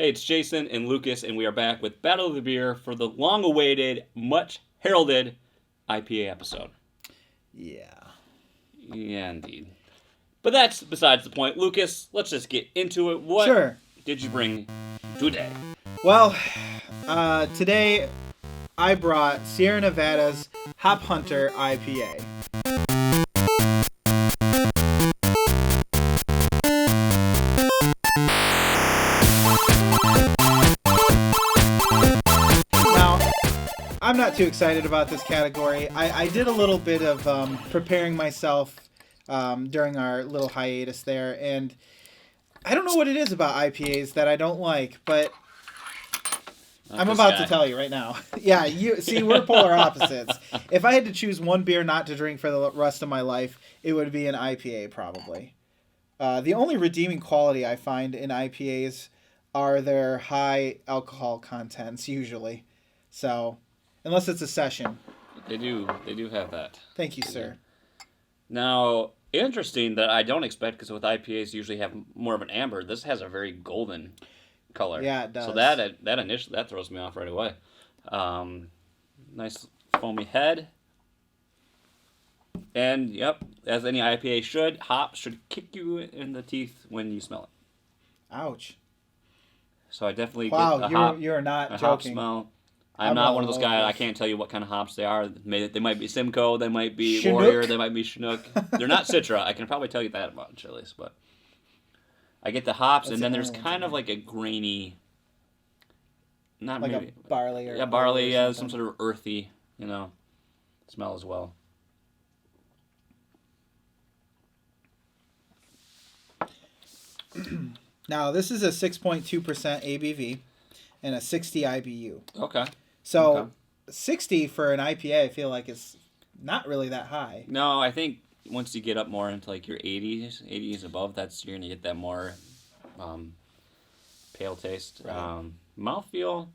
Hey, it's Jason and Lucas, and we are back with Battle of the Beer for the long-awaited, much-heralded IPA episode. Yeah. Yeah, indeed. But that's besides the point. Lucas, let's just get into it. What Sure. did you bring today? Well, today I brought Sierra Nevada's Hop Hunter IPA. I'm not too excited about this category. I did a little bit of preparing myself during our little hiatus there, and I don't know what it is about IPAs that I don't like, but I'm about to tell you right now. Yeah, you see, we're polar opposites. If I had to choose one beer not to drink for the rest of my life, it would be an IPA probably. The only redeeming quality I find in IPAs are their high alcohol contents usually. So... unless it's a session. They do have that. Thank you, sir. Now, interesting that I don't expect, because with IPAs usually have more of an amber. This has a very golden color. Yeah, it does. So that throws me off right away. Nice foamy head. And, yep, as any IPA should, hops should kick you in the teeth when you smell it. Ouch. So I definitely get the hop. You're not joking. Hop smell. I'm not one of those guys. I can't tell you what kind of hops they are. They might be Simcoe. They might be Chinook? Warrior. They might be Chinook. They're not Citra. I can probably tell you that about Chili's. But I get the hops, and then there's kind of like a grainy... not like maybe, a barley or... yeah, barley, yeah, some sort of earthy, smell as well. Now, this is a 6.2% ABV and a 60 IBU. Okay. So, 60 for an IPA, I feel like is not really that high. No, I think once you get up more into like your 80s above, you're going to get that more pale taste. Right. Mouthfeel.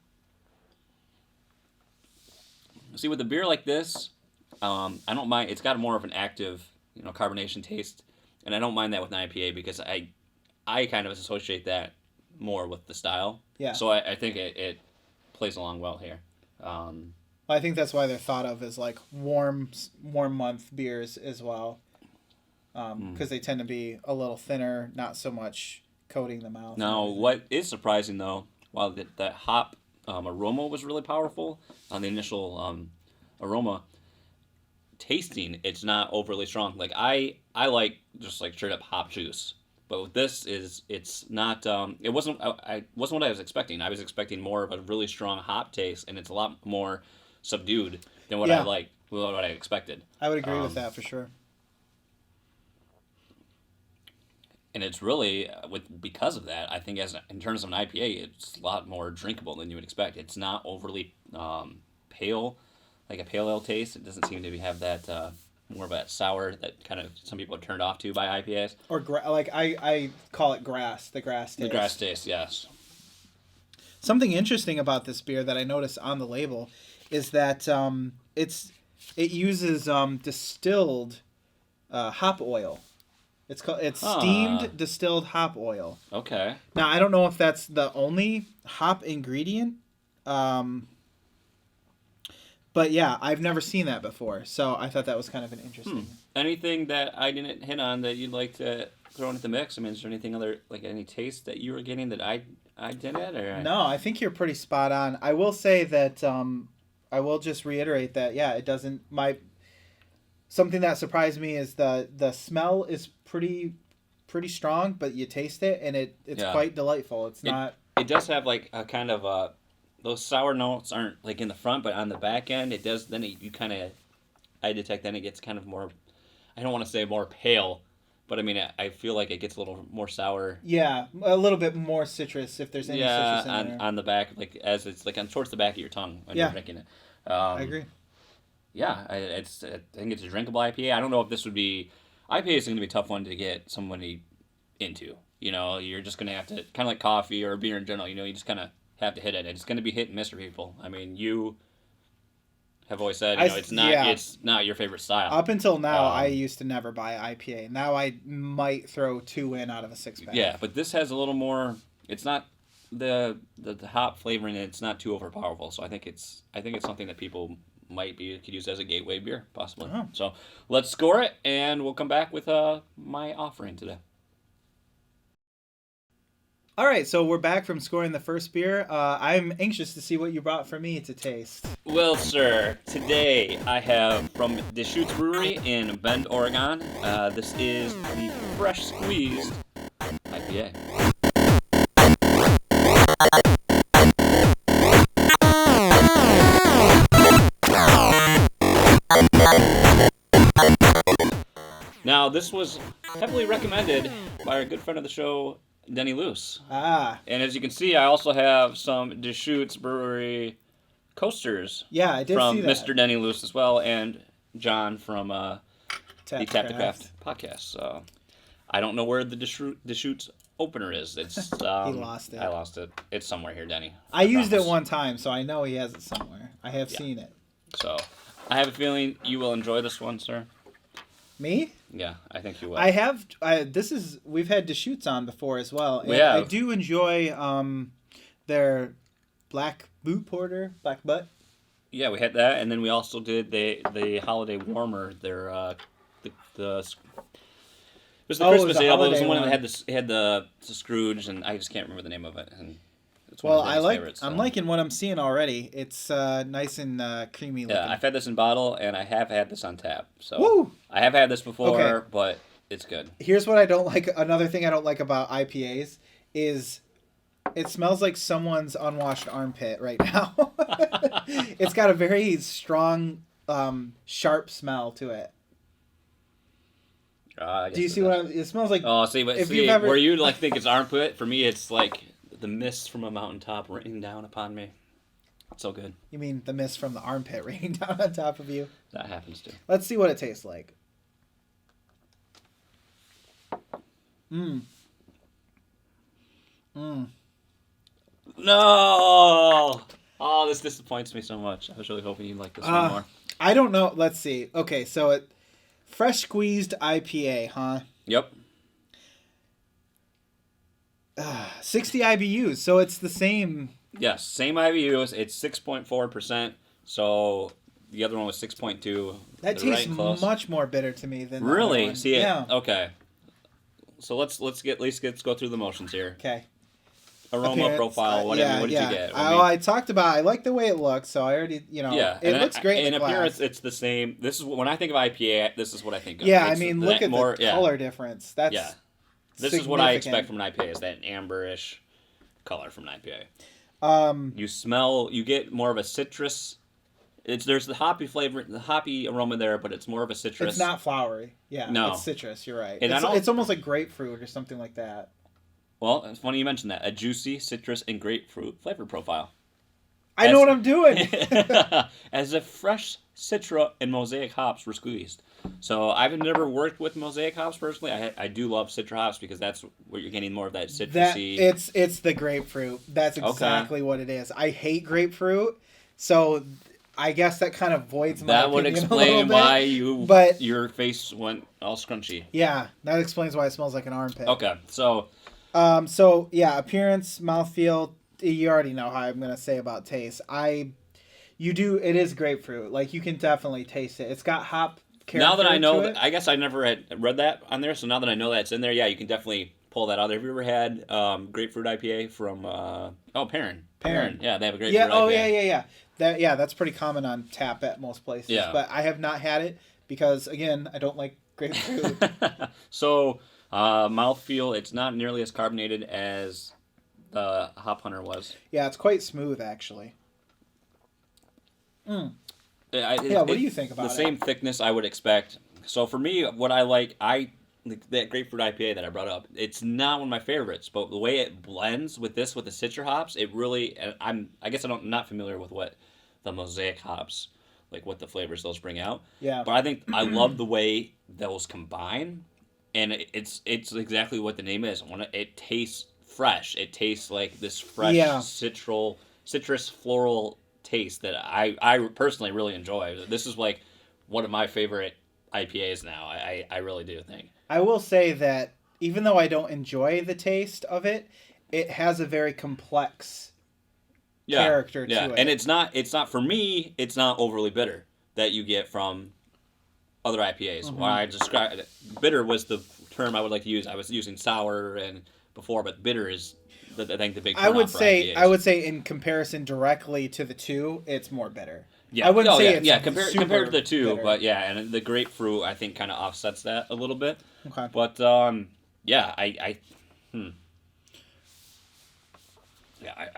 See, with a beer like this, I don't mind. It's got more of an active, carbonation taste, and I don't mind that with an IPA because I kind of associate that more with the style. Yeah. So I think it plays along well here. I think that's why they're thought of as like warm month beers as well, because they tend to be a little thinner, not so much coating the mouth. Now, what is surprising though, while that hop aroma was really powerful on the initial aroma, tasting it's not overly strong. Like I like just like straight up hop juice. But with this it's not. It wasn't. I wasn't what I was expecting. I was expecting more of a really strong hop taste, and it's a lot more subdued than what what I expected. I would agree with that for sure. And it's really because of that. I think in terms of an IPA, it's a lot more drinkable than you would expect. It's not overly pale, like a pale ale taste. It doesn't seem to have that. More of that sour that kind of some people are turned off to by IPAs. Or like I call it grass, the grass taste. The grass taste, yes. Something interesting about this beer that I noticed on the label is that it uses distilled hop oil. It's steamed distilled hop oil. Okay. Now I don't know if that's the only hop ingredient. But yeah, I've never seen that before, so I thought that was kind of an interesting. Anything that I didn't hit on that you'd like to throw into the mix? I mean, is there anything any taste that you were getting that I didn't? Or no, I think you're pretty spot on. I will say that I will just reiterate that it doesn't something that surprised me is the smell is pretty strong, but you taste it and it's quite delightful. It's not. It does have like a kind of those sour notes aren't like in the front, but on the back end, it does. Then you kind of, I detect. Then it gets kind of more. I don't want to say more pale, but I mean, I feel like it gets a little more sour. Yeah, a little bit more citrus if there's any citrus in there. On the back, like as it's like towards the back of your tongue when you're drinking it. I agree. Yeah, I think it's a drinkable IPA. I don't know if this would be. IPA is going to be a tough one to get somebody into. You're just going to have to kind of like coffee or beer in general. You just kind of have to hit it. It's going to be hit and miss for people. I mean, you have always said, it's not your favorite style. Up until now, I used to never buy IPA. Now I might throw 2 in out of a 6-pack. Yeah, but this has a little more. It's not the hop flavoring, it's not too overpowerful. So I think it's something that people could use as a gateway beer, possibly. Oh. So let's score it, and we'll come back with my offering today. All right, so we're back from scoring the first beer. I'm anxious to see what you brought for me to taste. Well, sir, today I have from Deschutes Brewery in Bend, Oregon. This is the Fresh Squeezed IPA. Now, this was heavily recommended by our good friend of the show, Denny Luce. Ah. And as you can see, I also have some Deschutes Brewery coasters. Yeah, I did from see that. Mr. Denny Luce as well, and John from the Tap Tap to Craft podcast. So I don't know where the Deschutes opener is. It's He lost it. I lost it. It's somewhere here, Denny. I used it one time, so I know he has it somewhere. I have seen it. So I have a feeling you will enjoy this one, sir. Me? Yeah, I think you will. I have. We've had Deschutes on before as well. And have. I do enjoy their black boot porter, black butt. Yeah, we had that, and then we also did the holiday warmer. Their it was the Christmas ale, but it was the one that had the Scrooge, and I just can't remember the name of it. And it's one of my favorites. I'm liking what I'm seeing already. It's nice and creamy looking. Yeah, I've had this in bottle, and I have had this on tap. So Woo! I have had this before, Okay. but it's good. Here's what I don't like. Another thing I don't like about IPAs is it smells like someone's unwashed armpit right now. It's got a very strong, sharp smell to it. Do you see what it smells like? Oh, see, but where you like think it's armpit, for me it's like the mist from a mountaintop raining down upon me. It's so good. You mean the mist from the armpit raining down on top of you? That happens too. Let's see what it tastes like. Mmm. Mmm. No! Oh, this disappoints me so much. I was really hoping you'd like this one more. I don't know. Let's see. Okay, so Fresh Squeezed IPA, huh? Yep. 60 IBUs, so it's the same. Yes, same IBUs. It's 6.4%. So the other one was 6.2. That tastes much more bitter to me than the really. other one. See it? Yeah. Okay. So let's go through the motions here. Okay. Aroma profile. What did you get? I talked about. I like the way it looks, so I already Yeah, it looks great in appearance. It's the same. This is when I think of IPA. This is what I think of. Yeah, I mean, look at the color difference. That's This is what I expect from an IPA, is that amberish color from an IPA. You get more of a citrus. There's the hoppy flavor, the hoppy aroma there, but it's more of a citrus. It's not flowery. Yeah, no. It's citrus. You're right. And it's almost like grapefruit or something like that. Well, it's funny you mentioned that. A juicy citrus and grapefruit flavor profile. I know what I'm doing. As if fresh Citra and Mosaic hops were squeezed. So I've never worked with Mosaic hops personally. I do love Citra hops because that's where you're getting more of that citrusy. It's the grapefruit. That's exactly what it is. I hate grapefruit, so I guess that kind of voids my opinion. That would explain why your face went all scrunchy. Yeah, that explains why it smells like an armpit. Okay, so. Appearance, mouthfeel. You already know how I'm gonna say about taste. It is grapefruit. Like, you can definitely taste it. It's got hop character. Now that I know, I guess I never had read that on there. So now that I know that's in there, yeah, you can definitely pull that out. Have you ever had grapefruit IPA from Perrin? Perrin. Yeah, they have a grapefruit IPA. Oh yeah. That's pretty common on tap at most places. Yeah. But I have not had it because, again, I don't like grapefruit. So. Mouthfeel, it's not nearly as carbonated as the Hop Hunter was. Yeah, it's quite smooth, actually. What do you think about it? The same thickness I would expect. So for me, what I like, that grapefruit IPA that I brought up, it's not one of my favorites, but the way it blends with the Citra hops, it really, I guess I'm not familiar with what the Mosaic hops, like what the flavors those bring out. Yeah. But I think I love the way those combine. And it's exactly what the name is. It tastes fresh. It tastes like this fresh citrus floral taste that I personally really enjoy. This is like one of my favorite IPAs now. I really do think. I will say that even though I don't enjoy the taste of it, it has a very complex character to it. And it's not for me. It's not overly bitter that you get from other IPAs. Mm-hmm. When I described bitter was the term I would like to use. I was using sour and before, but bitter is I think the big. I would say in comparison directly to the two, it's more bitter. Yeah, I wouldn't say it's compared to the two, bitter. but yeah, and the grapefruit I think kind of offsets that a little bit. Okay. But yeah, I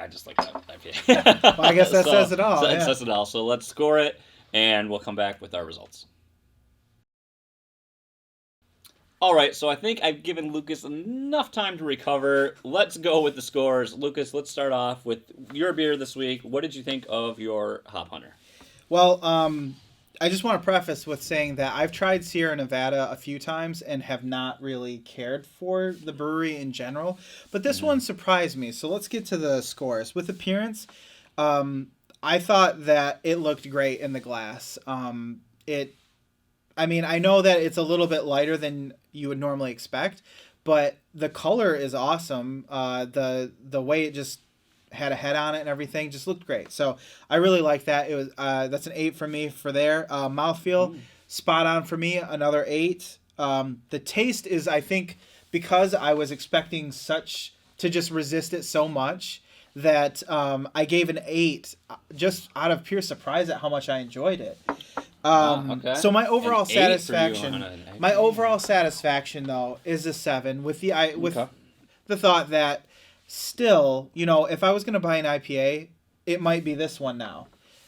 just like that IPA. Well, I guess that says it all. It says it all. So let's score it, and we'll come back with our results. All right, so I think I've given Lucas enough time to recover. Let's go with the scores. Lucas, let's start off with your beer this week. What did you think of your Hop Hunter? Well, I just want to preface with saying that I've tried Sierra Nevada a few times and have not really cared for the brewery in general. But this one surprised me. So let's get to the scores. With appearance, I thought that it looked great in the glass. I mean, I know that it's a little bit lighter than you would normally expect, but the color is awesome. The way it just had a head on it and everything just looked great. So I really like that. It was that's an 8 for me for there. Mouthfeel, spot on for me, another 8. The taste is, I think, because I was expecting to just resist it so much that I gave an 8 just out of pure surprise at how much I enjoyed it. Okay. So my overall satisfaction though is a 7 with the thought that still, if I was going to buy an IPA, it might be this one now.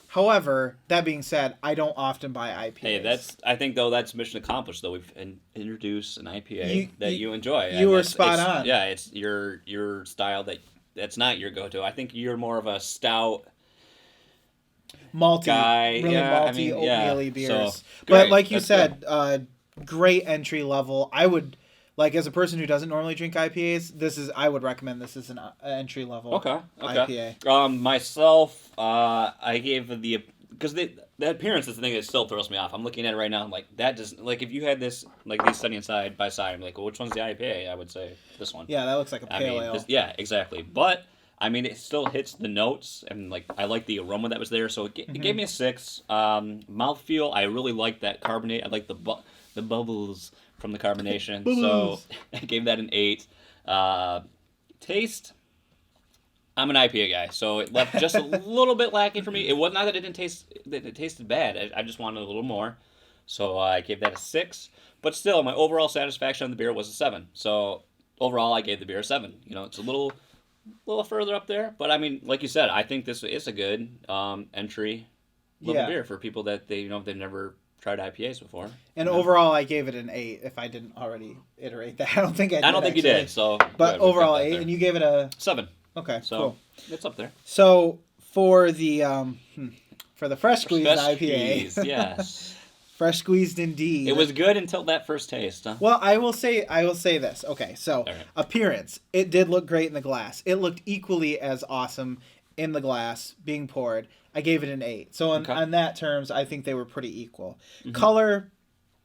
However, that being said, I don't often buy IPAs. Hey, I think that's mission accomplished though. We've introduced an IPA that you enjoy. You were spot on. Yeah, it's your style that's not your go-to. I think you're more of a stout malty guy. Really malty, oatmeal-y beers. So, but like you said, great entry level. I would, as a person who doesn't normally drink IPAs, I would recommend this as an entry level IPA. Myself, I gave because the appearance is the thing that still throws me off. I'm looking at it right now. I'm like, that does if you had this these studying side by side, I'm like, well, which one's the IPA? I would say this one. Yeah, that looks like a pale ale. Yeah, exactly. But I mean, it still hits the notes, and I like the aroma that was there, so it gave me a 6. Mouthfeel, I really like that carbonate. I like the bubbles from the carbonation, so I gave that an 8. Taste, I'm an IPA guy, so it left just a little bit lacking for me. It was not that it tasted bad. I just wanted a little more, so I gave that a 6. But still, my overall satisfaction on the beer was a 7. So overall, I gave the beer a 7. It's a little further up there, but I mean, like you said, I think this is a good entry level beer for people that they've never tried IPAs before. And overall, I gave it an 8. If I didn't already iterate that, I don't think I did. You did. So, but overall 8, and you gave it a 7. Okay, so cool. It's up there. So for the Fresh Squeezed IPA, yes. Fresh Squeezed indeed. It was good until that first taste. Huh? Well, I will say this. Okay, so appearance, it did look great in the glass. It looked equally as awesome in the glass being poured. I gave it an 8. So on that terms, I think they were pretty equal. Mm-hmm. Color,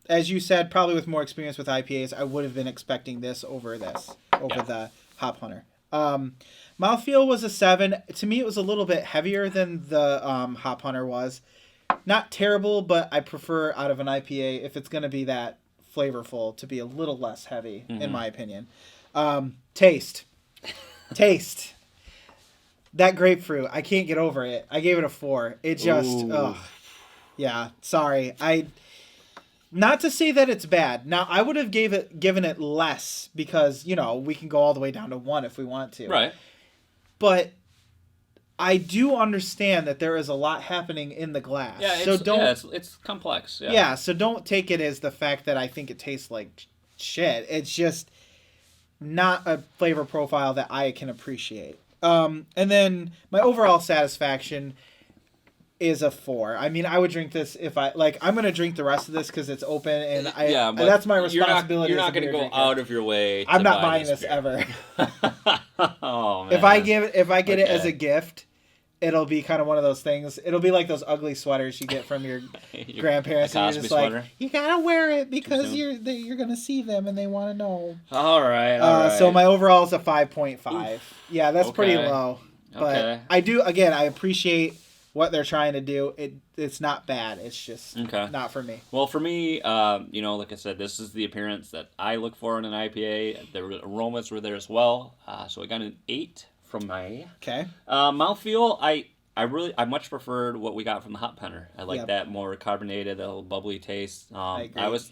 as you said, probably with more experience with IPAs, I would have been expecting this over the Hop Hunter. Mouthfeel was a 7. To me, it was a little bit heavier than the Hop Hunter was. Not terrible, but I prefer out of an IPA, if it's going to be that flavorful, to be a little less heavy, in my opinion. Taste. That grapefruit, I can't get over it. I gave it a 4. It just, yeah, sorry. Not to say that it's bad. Now, I would have given it less because, we can go all the way down to 1 if we want to. Right. But I do understand that there is a lot happening in the glass. Yeah, it's complex. Yeah. Yeah, so don't take it as the fact that I think it tastes like shit. It's just not a flavor profile that I can appreciate. And then my overall satisfaction is a 4. I mean, I would drink this if I'm going to drink the rest of this because it's open, and that's my responsibility. You're not going to go out of your way. I'm not buying this ever. Oh man! If I get it as a gift, it'll be kind of one of those things. It'll be like those ugly sweaters you get from your grandparents, and you're just sweater? like, you gotta wear it because you're gonna see them and they want to know. All right. So my overall is a 5.5. Yeah, that's pretty low. But I appreciate what they're trying to do. It's not bad. It's just not for me. Well, for me, like I said, this is the appearance that I look for in an IPA. The aromas were there as well. So I got an 8 from my mouthfeel. I much preferred what we got from the Hop Punter. I like that more carbonated, a little bubbly taste. I was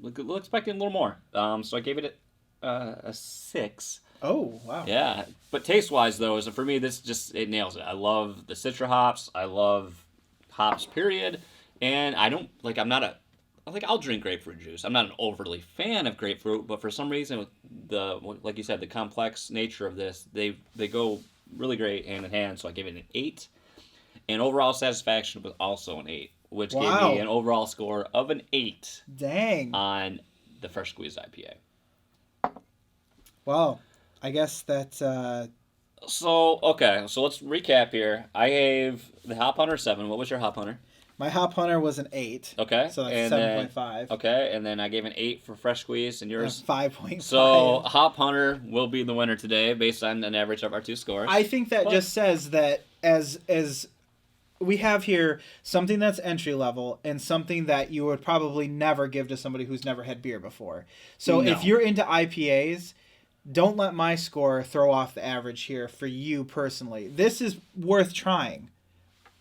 expecting a little more. So I gave it a 6. Oh, wow. Yeah. But taste-wise, though, for me, it nails it. I love the Citra hops. I love hops, period. And I'll drink grapefruit juice. I'm not an overly fan of grapefruit, but for some reason, like you said, the complex nature of this, they go really great hand in hand. So I gave it an 8. And overall satisfaction was also an 8, which gave me an overall score of an 8. Dang. On the Fresh Squeezed IPA. Wow. I guess that's... So let's recap here. I gave the Hop Hunter 7. What was your Hop Hunter? My Hop Hunter was an 8. Okay. So that's 7.5. Okay, and then I gave an 8 for Fresh Squeezed, and yours? 5.5. So Hop Hunter will be the winner today based on an average of our 2 scores. I think that just says that as we have here something that's entry level and something that you would probably never give to somebody who's never had beer before. So if you're into IPAs... Don't let my score throw off the average here for you personally. This is worth trying.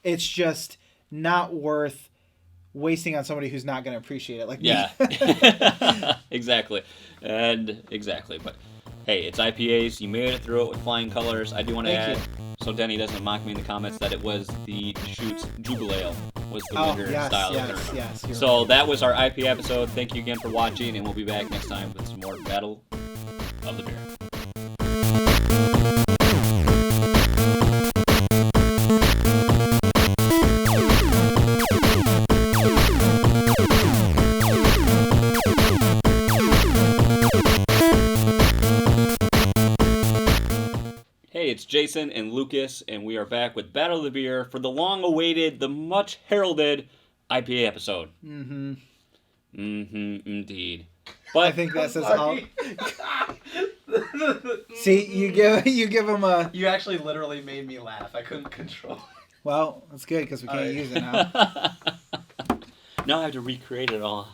It's just not worth wasting on somebody who's not going to appreciate it like me. Exactly. But hey, it's IPAs. You made it through it with flying colors. I do want to add, so Denny doesn't mock me in the comments, that it was the Deschutes Jubileo was the winner style. Yes. So that was our IPA episode. Thank you again for watching, and we'll be back next time with some more Battle of the Beer. Hey, it's Jason and Lucas, and we are back with Battle of the Beer for the long-awaited, the much-heralded IPA episode. Indeed. But I think that says all. See, you give them a. You actually literally made me laugh. I couldn't control it. Well, that's good because we can't use it now. Now I have to recreate it all.